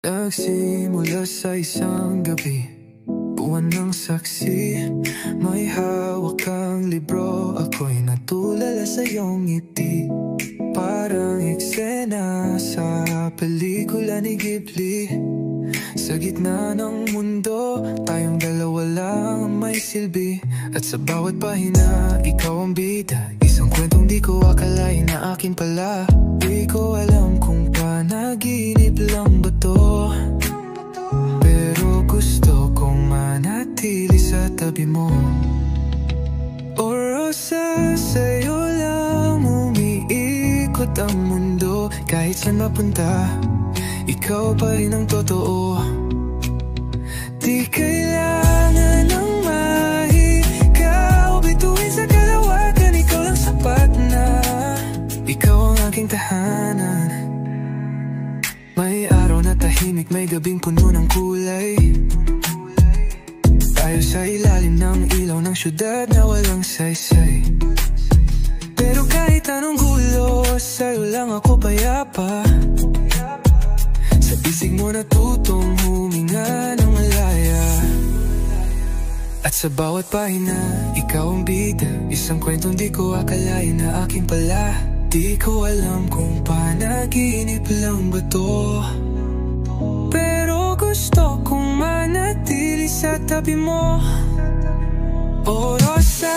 Nagsimula sa isang gabi, buwan ng saksi. May hawak kang libro, ako'y natulala sa iyong ngiti. Parang eksena sa pelikula ni Ghibli. Sa gitna ng mundo, tayong dalawa lang ang may silbi. At sa bawat pahina, ikaw ang bida. Isang kwentong di ko akalain na akin pala. Di ko alam kung panaginip lang ba to, pero gusto kong manatili sa tabi mo. O Rosa, sa'yo lang umiikot ang mundo. Kahit saan mapunta, ikaw pa rin ang totoo. Di kailangan ng mahikaw, bituin sa kalawakan. Ikaw lang sapat na, ikaw ang aking tahanan. May araw na tahimik, may gabing puno ng kulay. Tayo sa ilalim ng ilaw ng syudad na walang saysay. Pero kahit anong gulo, sa'yo lang ako payapa. Sa isig mo natutong huminga ng malaya. At sa bawat pahina, ikaw ang bida. Isang kwentong di ko akalain na akin pala. Di ko alam kung panaginip lang ba to, pero gusto kong manatili sa tabi mo. O Rosa,